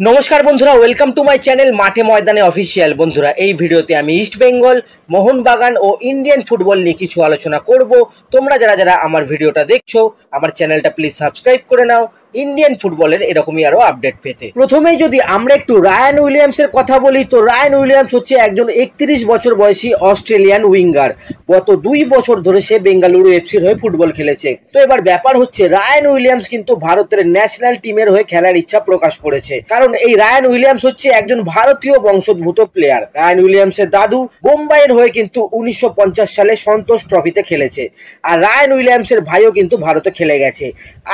নমস্কার বন্ধুরা, welcome to my channel মাঠে ময়দানে অফিসিয়াল। বন্ধুরা, এই ভিডিওতে আমি ইস্ট বেঙ্গল, মোহনবাগান ও ইন্ডিয়ান ফুটবল নিয়ে কিছু আলোচনা করব। তোমরা যারা আমার ভিডিওটা দেখছো, আমার চ্যানেলটা প্লিজ সাবস্ক্রাইব করে নাও ইন্ডিয়ান ফুটবলের এরকমই আরো আপডেট পেতে। প্রথমেই যদি আমরা একটু রায়ান উইলিয়ামসের কথা বলি, তো রায়ান উইলিয়ামস হচ্ছে একজন 31 বছর বয়সী অস্ট্রেলিয়ান উইঙ্গার। গত 2 বছর ধরে সে বেঙ্গালুরু এফসির হয়ে ফুটবল খেলেছে। তো এবার ব্যাপার হচ্ছে, রায়ান উইলিয়ামস কিন্তু ভারতের ন্যাশনাল টিমের হয়ে খেলার ইচ্ছা প্রকাশ করেছে, কারণ এই রায়ান উইলিয়ামস হচ্ছে একজন ভারতীয় বংশোদ্ভূত প্লেয়ার। রায়ান উইলিয়ামসের দাদু বোম্বাইয়ের হয়ে কিন্তু 1950 সালে সন্তোষ ট্রফিতে খেলেছে, আর রায়ান উইলিয়ামসের ভাইও কিন্তু ভারতে খেলে গেছে।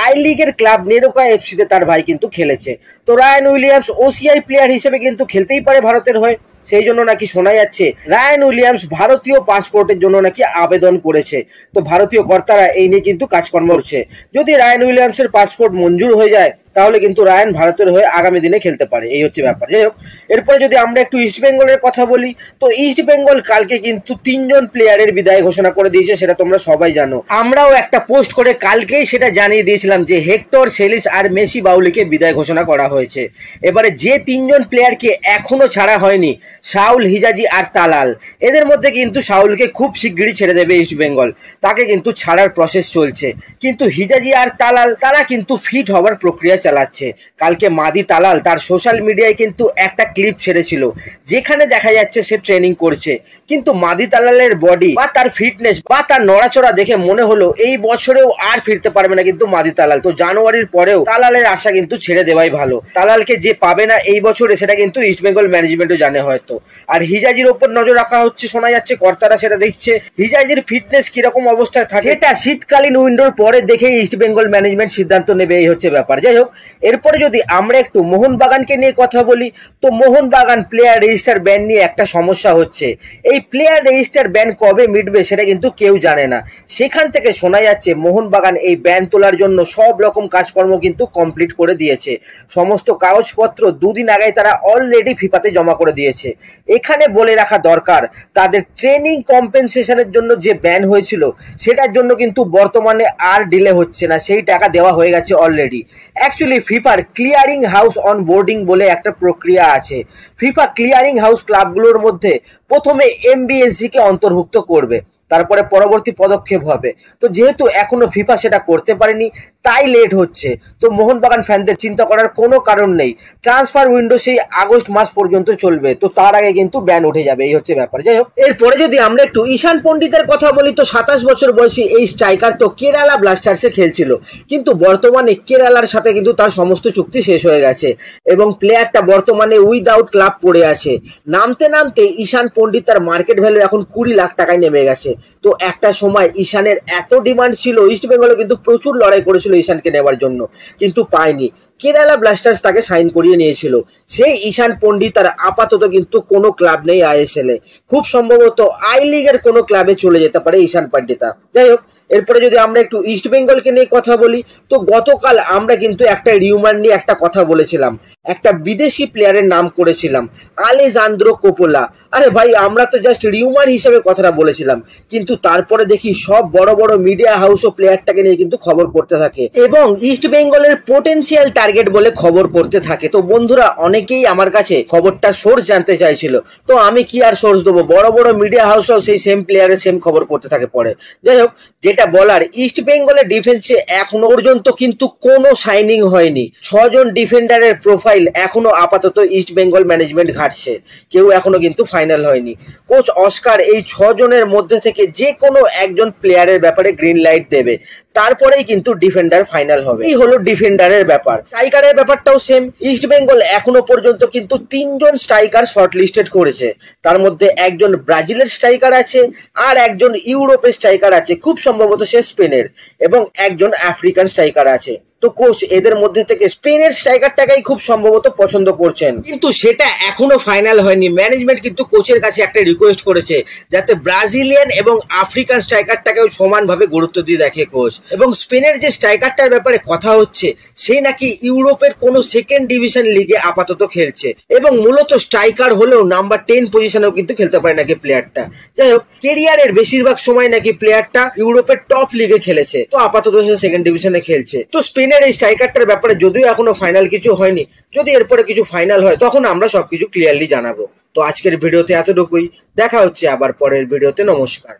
আই লিগের ক্লাব নেরোকা এফসিতে তার ভাই কিন্তু খেলেছে। তো রায়ান উইলিয়ামস ওসিআই প্লেয়ার হিসেবে কিন্তু খেলতেই পারে ভারতের হয়ে। সেই জন্য নাকি শোনা যাচ্ছে রায়ান উইলিয়ামস ভারতীয় পাসপোর্টের জন্য নাকি আবেদন করেছে। তো ভারতীয় কর্তারা এই নিয়ে কিন্তু কাজকর্ম করছে। যদি রায়ান উইলিয়ামসের পাসপোর্ট মঞ্জুর হয়ে যায়, তাহলে কিন্তু রায়ান ভারতের হয়ে আগামী দিনে খেলতে পারে। এই হচ্ছে ব্যাপার। যাই হোক, এরপরে যদি আমরা একটু ইস্ট বেঙ্গলের কথা বলি, তো ইস্ট বেঙ্গল কালকে কিন্তু 3 জন প্লেয়ারের বিদায় ঘোষণা করে দিয়েছে, সেটা তোমরা সবাই জানো। আমরাও একটা পোস্ট করে কালকেই সেটা জানিয়ে দিয়েছিলাম যে হেক্টর সেলিস আর মেসি বাউলিকে বিদায় ঘোষণা করা হয়েছে। এবারে যে 3 জন প্লেয়ারকে এখনো ছাড়া হয়নি, শাউল, হিজাজি আর তালাল, এদের মধ্যে কিন্তু শাউলকে খুব শিগগিরই ছেড়ে দেবে ইস্ট বেঙ্গল। তাকে কিন্তু ছাড়ার প্রসেস চলছে, কিন্তু হিজাজি আর তালাল তারা কিন্তু ফিট হওয়ার প্রক্রিয়া চালাচ্ছে। কালকে মাদি তালাল তার সোশ্যাল মিডিয়ায় কিন্তু একটা ক্লিপ ছেড়েছিল, যেখানে দেখা যাচ্ছে সে ট্রেনিং করছে, কিন্তু মাদি তালালের বডি বা তার ফিটনেস বা তার নড়াচড়া দেখে মনে হলো এই বছরেও আর ফিরতে পারবে না কিন্তু মাদি তালাল। তো জানুয়ারির পরেও তালালের আশা কিন্তু ছেড়ে দেওয়াই ভালো। তালালকে যে পাবে না এই বছরে, সেটা কিন্তু ইস্ট বেঙ্গল ম্যানেজমেন্টও জানে হয়তো। আর হিজাজির ওপর নজর রাখা হচ্ছে, শোনা যাচ্ছে কর্তারা সেটা দেখছে হিজাজির ফিটনেস কিরকম অবস্থায় থাকে, সেটা শীতকালীন উইন্ডোর পরে দেখে ইস্ট বেঙ্গল ম্যানেজমেন্ট সিদ্ধান্ত নেবে। এই হচ্ছে ব্যাপার। যাই হোক, এরপরে যদি আমরা একটু মোহনবাগানকে নিয়ে কথা বলি, তো মোহনবাগান প্লেয়ার রেজিস্টার ব্যান নিয়ে একটা সমস্যা হচ্ছে। এই প্লেয়ার রেজিস্টার ব্যান কবে মিটবে সেটা কিন্তু কেউ জানে না। সেখান থেকে শোনা যাচ্ছে মোহনবাগান এই ব্যান তোলার জন্য সব রকম কাজকর্ম কিন্তু কমপ্লিট করে দিয়েছে। সমস্ত কাগজপত্র 2 দিন আগে তারা অলরেডি ফিফাতে জমা করে দিয়েছে। এখানে বলে রাখা দরকার, তাদের ট্রেনিং কম্পেনসেশনের জন্য যে ব্যান হয়েছিল, সেটার জন্য কিন্তু বর্তমানে আর ডিলে হচ্ছে না, সেই টাকা দেওয়া হয়ে গেছে অলরেডি। অ্যাকচুয়ালি ফিফার ক্লিয়ারিং হাউস অন বোর্ডিং বলে একটা প্রক্রিয়া আছে। ফিফা ক্লিয়ারিং হাউস ক্লাবগুলোর মধ্যে প্রথমে এমবিএসজি কে অন্তর্ভুক্ত করবে, তারপরে পরবর্তী পদক্ষেপ হবে। তো যেহেতু এখনো ফিফা সেটা করতে পারেনি, তাই লেট হচ্ছে। তো মোহনবাগান ফ্যানদের চিন্তা করার কোনো কারণ নেই, ট্রান্সফার উইন্ডো সেই আগস্ট মাস পর্যন্ত চলবে, তো তার আগে কিন্তু ব্যান উঠে যাবে। এই হচ্ছে ব্যাপার। যাই হোক, এরপরে যদি আমরা একটু ঈশান পণ্ডিতের কথা বলি, তো 27 বছর বয়সী এই স্ট্রাইকার তো কেরালা ব্লাস্টার্সে খেলছিল, কিন্তু বর্তমানে কেরালার সাথে কিন্তু তার সমস্ত চুক্তি শেষ হয়ে গেছে এবং প্লেয়ারটা বর্তমানে উইদাউট ক্লাব পড়ে আছে। নামতে নামতে ঈশান পণ্ডিত তার মার্কেট ভ্যালু এখন 20 লাখ টাকায় নেমে গেছে। তো একটা সময় ঈশানের এত ডিমান্ড ছিল, ইস্ট বেঙ্গল কিন্তু প্রচুর লড়াই করেছিল ঈশানকে নেওয়ার জন্য, কিন্তু পায়নি। কেরালা ব্লাস্টার্স তাকে সাইন করিয়ে নিয়েছিল। সেই ঈশান পণ্ডিত আর আপাতত কিন্তু কোনো ক্লাব নেই আইএসএল এ। খুব সম্ভবত আই লিগের কোনো ক্লাবে চলে যেতে পারে ঈশান পণ্ডিতা। যাই হোক, এরপরে যদি আমরা একটু ইস্ট বেঙ্গলকে নিয়ে কথা বলি, তো গতকাল আমরা কিন্তু একটা রিউমার নিয়ে একটা কথা বলেছিলাম, একটা বিদেশি প্লেয়ারের নাম করেছিলাম, আলেজান্দ্রো কোপোলা। আরে ভাই, আমরা তো জাস্ট রিউমার হিসেবে কথাটা বলেছিলাম, কিন্তু তারপরে দেখি সব বড় বড় মিডিয়া হাউস ও প্লেয়ারটাকে নিয়ে কিন্তু খবর করতে থাকে এবং ইস্ট বেঙ্গলের পোটেনশিয়াল টার্গেট বলে খবর করতে থাকে। তো বন্ধুরা, অনেকেই আমার কাছে খবরটার সোর্স জানতে চাইছিল, তো আমি কি আর সোর্স দেবো, বড় বড় মিডিয়া হাউসরাও সেই সেম প্লেয়ারের সেম খবর করতে থাকে পরে। যাই হোক, যেটা বলার, ইস্ট বেঙ্গলের ডিফেন্সে এখনো পর্যন্ত কিন্তু কোনো সাইনিং হয়নি। 6 জন ডিফেন্ডারের প্রোফাইল এখনো আপাতত ইস্ট বেঙ্গল ম্যানেজমেন্ট ঘাটছে, কেউ এখনো কিন্তু ফাইনাল হয়নি। কোচ অস্কার এই 6 জনের মধ্যে থেকে যে কোনো একজন প্লেয়ারের ব্যাপারে গ্রিন লাইট দেবে, তারপরেই কিন্তু ডিফেন্ডার ফাইনাল হবে। এই হলো ডিফেন্ডারের ব্যাপার। স্ট্রাইকারের ব্যাপারটাও সেম। ইস্ট বেঙ্গল এখনো পর্যন্ত কিন্তু 3 জন স্ট্রাইকার শর্টলিস্টেড করেছে, তার মধ্যে একজন ব্রাজিলের স্ট্রাইকার আছে, আর একজন ইউরোপের স্ট্রাইকার আছে, খুব সম্ভবত সে স্পেনের, এবং একজন আফ্রিকান স্ট্রাইকার আছে। তো কোচ এদের মধ্যে থেকে স্পেনের স্ট্রাইকারটাকেই খুব সম্ভবত পছন্দ করছেন, কিন্তু সেটা এখনো ফাইনাল হয়নি। ম্যানেজমেন্ট কিন্তু কোচের কাছে একটা রিকোয়েস্ট করেছে, যাতে ব্রাজিলিয়ান এবং আফ্রিকান স্ট্রাইকারটাকেও সমানভাবে গুরুত্ব দিয়ে দেখে কোচ। এবং স্পেনের যে স্ট্রাইকারটার ব্যাপারে কথা হচ্ছে, সে নাকি ইউরোপের কোনো সেকেন্ড ডিভিশন লিগে আপাতত খেলছে এবং মূলত স্ট্রাইকার হলেও নাম্বার 10 পজিশনেও কিন্তু খেলতে পারে নাকি প্লেয়ারটা। যাই হোক, কেরিয়ারের বেশিরভাগ সময় নাকি প্লেয়ারটা ইউরোপের টপ লিগে খেলেছে, তো আপাতত সে সেকেন্ড ডিভিশনে খেলছে। তো স্পেন দিনের এই স্ট্রাইকারটার ব্যাপারে যদিও এখনো ফাইনাল কিছু হয়নি, যদি এরপরে কিছু ফাইনাল হয় তখন আমরা সবকিছু ক্লিয়ারলি জানাবো। তো আজকের ভিডিওতে এতটুকুই, দেখা হচ্ছে আবার পরের ভিডিওতে। নমস্কার।